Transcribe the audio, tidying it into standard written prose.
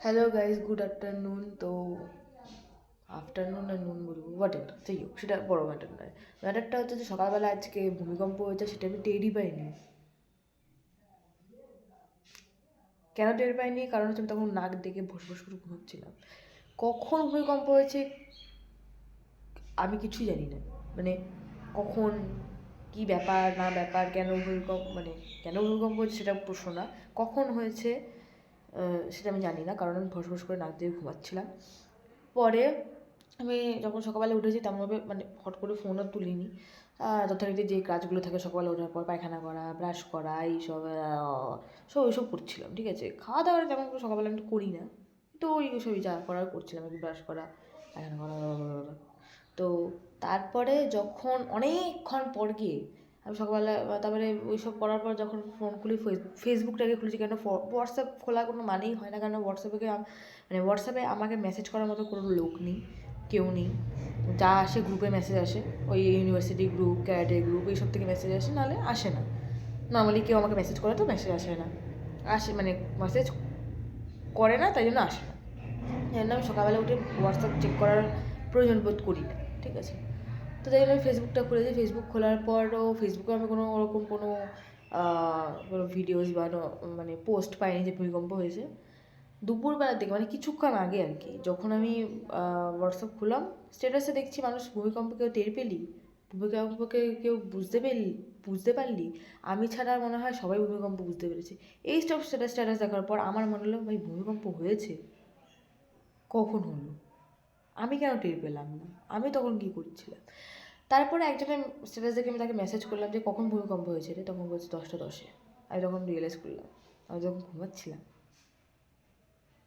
Hello guys, good afternoon. তো afternoon আর নুন বলবো হোয়াট এভার, যাই হোক, সেটা বড় ম্যাটার নয়। ম্যাটারটা হচ্ছে যে সকালবেলা আজকে ভূমিকম্প হয়েছে, সেটা আমি টেরই পাইনি। কেন টের পাইনি? কারণ হচ্ছে আমি তখন নাক ডেকে ভস ভস করে ঘুমাচ্ছিলাম। কখন ভূমিকম্প হয়েছে আমি কিছুই জানি না। মানে কখন, কি ব্যাপার না ব্যাপার, কেন ভূমিকম্প হয়েছে সেটা প্রশ্ন না, কখন হয়েছে সেটা আমি জানি না, কারণ আমি ভস ভস করে নাক দিয়ে ঘুমাচ্ছিলাম। পরে আমি যখন সকালবেলা উঠেছি তেমনভাবে হট করে ফোনও তুলিনি। যথারীতি যে কাজগুলো থাকে সকালে ওঠার পর, পায়খানা করা, ব্রাশ করা, এইসব সব ওইসব করছিলাম। ঠিক আছে, খাওয়া দাওয়াটা তেমন করে সকালবেলা আমি করি না, তো ওই সবই যা করার করছিলাম, একটু ব্রাশ করা, পায়খানা করা। তো তারপরে যখন অনেকক্ষণ পর গিয়ে আমি সকালবেলা, তারপরে ওইসব করার পর যখন ফোন খুলি, ফেসবুকটাকে খুলেছি, কেন হোয়াটসঅ্যাপ খোলা কোনো মানেই হয় না, কারণ হোয়াটসঅ্যাপে আমাকে মেসেজ করার মতো কোনো লোক নেই, কেউ নেই। যা আসে গ্রুপে মেসেজ আসে, ওই ইউনিভার্সিটি গ্রুপ, ক্যারাটে গ্রুপ, এইসব থেকে মেসেজ আসে, নাহলে আসে না। নর্মালি কেউ আমাকে মেসেজ করে তো মেসেজ আসে না, মেসেজ করে না, তাই জন্য আসে না। এই জন্য আমি সকালবেলা উঠে হোয়াটসঅ্যাপ চেক করার প্রয়োজন বোধ করি না। ঠিক আছে, তো তাই জন্য আমি ফেসবুকটা খুলেছি। ফেসবুক খোলার পরও ফেসবুকে আমি কোনো ওরকম কোনো ভিডিওস বা পোস্ট পাইনি যে ভূমিকম্প হয়েছে। দুপুরবেলার দিকে, কিছুক্ষণ আগে আর কি, যখন আমি হোয়াটসঅ্যাপ খুললাম, স্ট্যাটাসে দেখছি মানুষ ভূমিকম্প কেউ টের পেলি, ভূমিকম্পকে কেউ বুঝতে পারলি, আমি ছাড়া মনে হয় সবাই ভূমিকম্প বুঝতে পেরেছে। এই সব স্ট্যাটাস দেখার পর আমার মনে হলো, ভাই ভূমিকম্প হয়েছে, কখন হলো, আমি কেন টের পেলাম না, আমি তখন কী করছিলাম? তারপরে একজনের স্ট্যাটাস দেখে আমি তাকে মেসেজ করলাম যে কখন ভূমিকম্প হয়েছে রে, তখন বলছে 10টা 10-এ। আমি তখন রিয়েলাইজ করলাম আমি যখন ঘুমাচ্ছিলাম